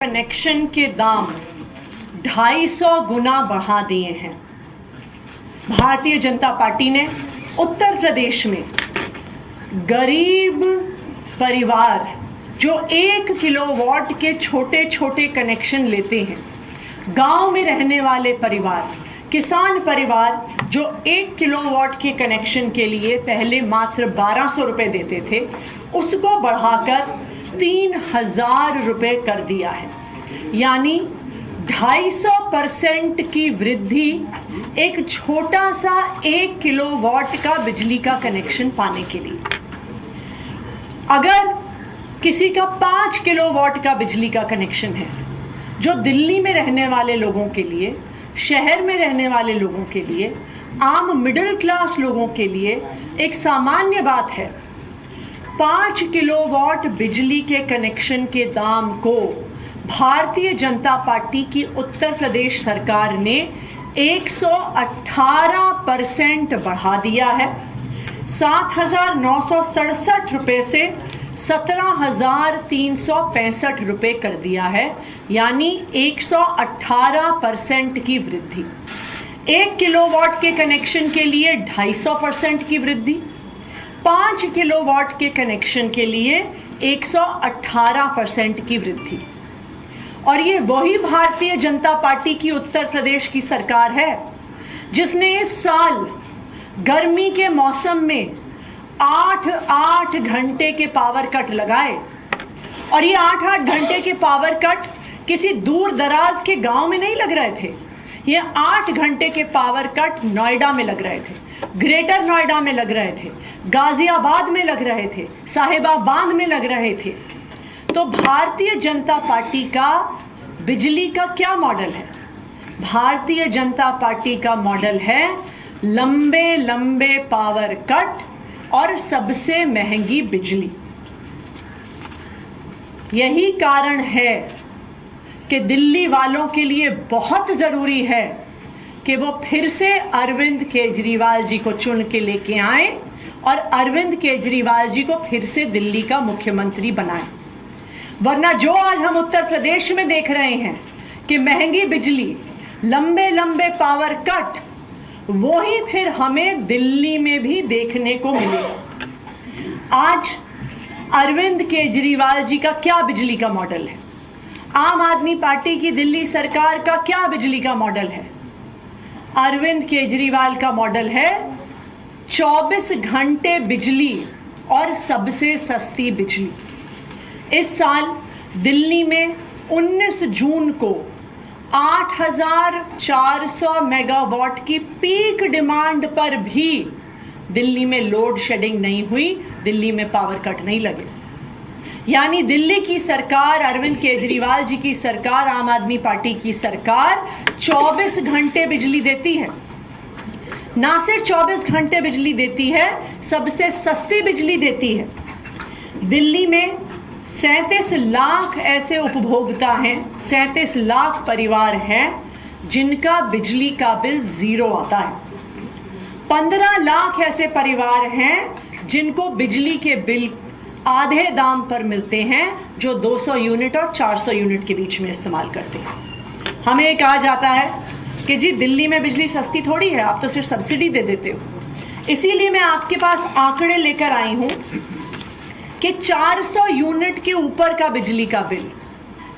Connection के दाम 250 गुना बढ़ा दिए हैं। भारतीय जनता पार्टी ने उत्तर प्रदेश में गरीब परिवार जो 1 किलोवाट के छोटे छोटे कनेक्शन लेते हैं, गांव में रहने वाले परिवार, किसान परिवार जो 1 किलोवाट के कनेक्शन के लिए पहले मात्र 1200 रुपये देते थे, उसको बढ़ाकर 3000 रुपये कर दिया है। यानी 250% की वृद्धि एक छोटा सा 1 किलोवाट का बिजली का कनेक्शन पाने के लिए। अगर किसी का 5 किलोवाट का बिजली का कनेक्शन है, जो दिल्ली में रहने वाले लोगों के लिए, शहर में रहने वाले लोगों के लिए, आम मिडिल क्लास लोगों के लिए एक सामान्य बात है। 5 किलोवाट बिजली के कनेक्शन के दाम को भारतीय जनता पार्टी की उत्तर प्रदेश सरकार ने 118% बढ़ा दिया है। 7,967 रुपये से 17,365 रुपये कर दिया है, यानी 118% की वृद्धि। 1 किलोवाट के कनेक्शन के लिए 250% की वृद्धि, 5 किलोवाट के कनेक्शन के लिए 118% की वृद्धि। और ये वही भारतीय जनता पार्टी की उत्तर प्रदेश की सरकार है जिसने इस साल गर्मी के मौसम में 8 घंटे के पावर कट लगाए। और ये 8 घंटे के पावर कट किसी दूर दराज के गांव में नहीं लग रहे थे। ये 8 घंटे के पावर कट नोएडा में लग रहे थे, ग्रेटर नोएडा में लग रहे थे, गाजियाबाद में लग रहे थे, साहिबाबाद में लग रहे थे। तो भारतीय जनता पार्टी का बिजली का क्या मॉडल है? भारतीय जनता पार्टी का मॉडल है लंबे लंबे पावर कट और सबसे महंगी बिजली। यही कारण है कि दिल्ली वालों के लिए बहुत जरूरी है कि वो फिर से अरविंद केजरीवाल जी को चुन के लेके आए और अरविंद केजरीवाल जी को फिर से दिल्ली का मुख्यमंत्री बनाएं। वरना जो आज हम उत्तर प्रदेश में देख रहे हैं कि महंगी बिजली, लंबे लंबे पावर कट, वो ही फिर हमें दिल्ली में भी देखने को मिलेगा। आज अरविंद केजरीवाल जी का क्या बिजली का मॉडल है? आम आदमी पार्टी की दिल्ली सरकार का क्या बिजली का मॉडल है? अरविंद केजरीवाल का मॉडल है 24 घंटे बिजली और सबसे सस्ती बिजली। इस साल दिल्ली में 19 जून को 8,400 मेगावाट की पीक डिमांड पर भी दिल्ली में लोड शेडिंग नहीं हुई, दिल्ली में पावर कट नहीं लगे। यानी दिल्ली की सरकार, अरविंद केजरीवाल जी की सरकार, आम आदमी पार्टी की सरकार 24 घंटे बिजली देती है। ना सिर्फ 24 घंटे बिजली देती है, सबसे सस्ती बिजली देती है। दिल्ली में 37 लाख ऐसे उपभोक्ता हैं, 37 लाख परिवार हैं जिनका बिजली का बिल 0 आता है। 15 लाख ऐसे परिवार हैं जिनको बिजली के बिल आधे दाम पर मिलते हैं, जो 200 यूनिट और 400 यूनिट के बीच में इस्तेमाल करते हैं। हमें कहा जाता है कि जी दिल्ली में बिजली सस्ती थोड़ी है, आप तो सिर्फ सब्सिडी दे देते हो। इसीलिए मैं आपके पास आंकड़े लेकर आई हूं कि 400 यूनिट के ऊपर का बिजली का बिल,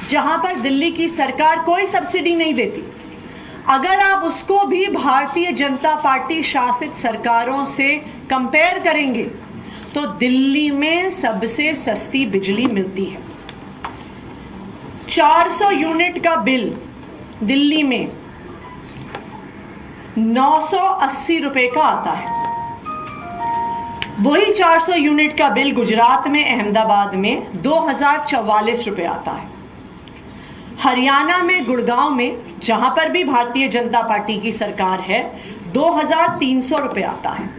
जहां पर दिल्ली की सरकार कोई सब्सिडी नहीं देती, अगर आप उसको भी भारतीय जनता पार्टी शासित सरकारों से कंपेयर करेंगे तो दिल्ली में सबसे सस्ती बिजली मिलती है। 400 यूनिट का बिल दिल्ली में 980 रुपए का आता है। वही 400 यूनिट का बिल गुजरात में, अहमदाबाद में 2044 रुपये आता है। हरियाणा में, गुड़गांव में, जहां पर भी भारतीय जनता पार्टी की सरकार है, 2300 रुपये आता है।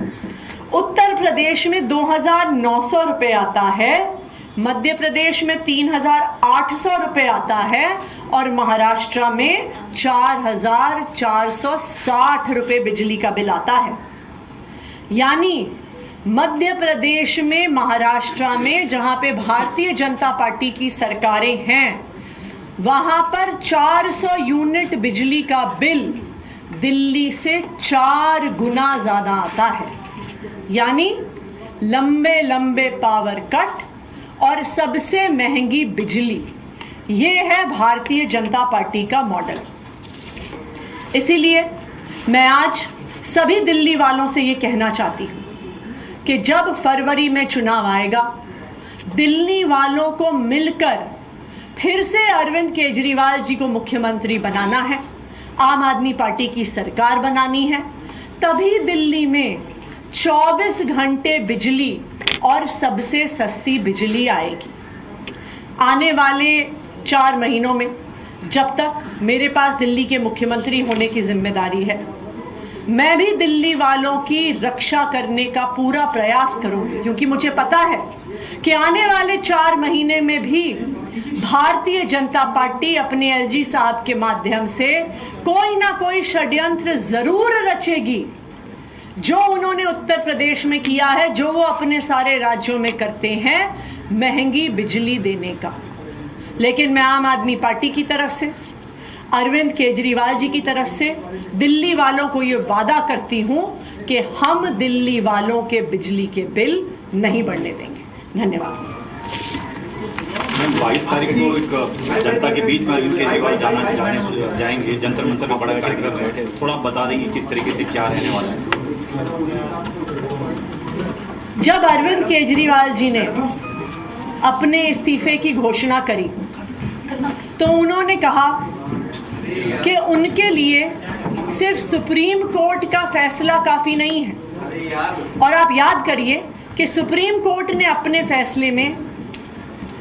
उत्तर प्रदेश में 2900 रुपये आता है, मध्य प्रदेश में 3800 रुपये आता है और महाराष्ट्र में 4460 रुपये बिजली का बिल आता है। यानी मध्य प्रदेश में, महाराष्ट्र में, जहां पे भारतीय जनता पार्टी की सरकारें हैं, वहां पर 400 यूनिट बिजली का बिल दिल्ली से 4 गुना ज्यादा आता है। यानी लंबे लंबे पावर कट और सबसे महंगी बिजली, ये है भारतीय जनता पार्टी का मॉडल। इसीलिए मैं आज सभी दिल्ली वालों से ये कहना चाहती हूं कि जब फरवरी में चुनाव आएगा, दिल्ली वालों को मिलकर फिर से अरविंद केजरीवाल जी को मुख्यमंत्री बनाना है, आम आदमी पार्टी की सरकार बनानी है, तभी दिल्ली में 24 घंटे बिजली और सबसे सस्ती बिजली आएगी। आने वाले 4 महीनों में, जब तक मेरे पास दिल्ली के मुख्यमंत्री होने की जिम्मेदारी है, मैं भी दिल्ली वालों की रक्षा करने का पूरा प्रयास करूंगी, क्योंकि मुझे पता है कि आने वाले 4 महीने में भी भारतीय जनता पार्टी अपने एलजी साहब के माध्यम से कोई ना कोई षड्यंत्र जरूर रचेगी, जो उन्होंने उत्तर प्रदेश में किया है, जो वो अपने सारे राज्यों में करते हैं, महंगी बिजली देने का। लेकिन मैं आम आदमी पार्टी की तरफ से, अरविंद केजरीवाल जी की तरफ से दिल्ली वालों को ये वादा करती हूं कि हम दिल्ली वालों के बिजली के बिल नहीं बढ़ने देंगे। धन्यवाद। 22 तारीख को एक जनता के बीच में अरविंद केजरीवाल जाएंगे, जंतर मंतर का बड़ा कार्यक्रम है, थोड़ा बता देंगे किस तरीके से क्या रहने वाला है। जब अरविंद केजरीवाल जी ने अपने इस्तीफे की घोषणा करी तो उन्होंने कहा कि उनके लिए सिर्फ सुप्रीम कोर्ट का फैसला काफी नहीं है। और आप याद करिए कि सुप्रीम कोर्ट ने अपने फैसले में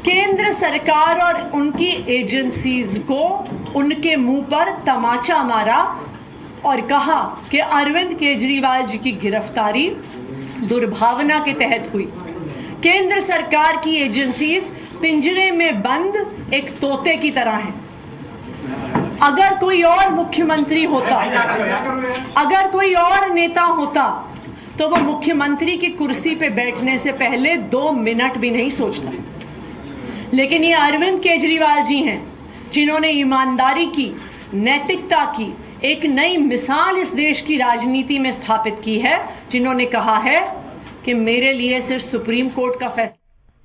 केंद्र सरकार और उनकी एजेंसीज को उनके मुंह पर तमाचा मारा और कहा कि अरविंद केजरीवाल जी की गिरफ्तारी दुर्भावना के तहत हुई। केंद्र सरकार की एजेंसीज पिंजरे में बंद एक तोते की तरह हैं। अगर कोई और मुख्यमंत्री होता, अगर कोई और नेता होता, तो वो मुख्यमंत्री की कुर्सी पे बैठने से पहले 2 मिनट भी नहीं सोचता। लेकिन ये अरविंद केजरीवाल जी हैं जिन्होंने ईमानदारी की, नैतिकता की एक नई मिसाल इस देश की राजनीति में स्थापित की है, जिन्होंने कहा है कि मेरे लिए सिर्फ सुप्रीम कोर्ट का फैसला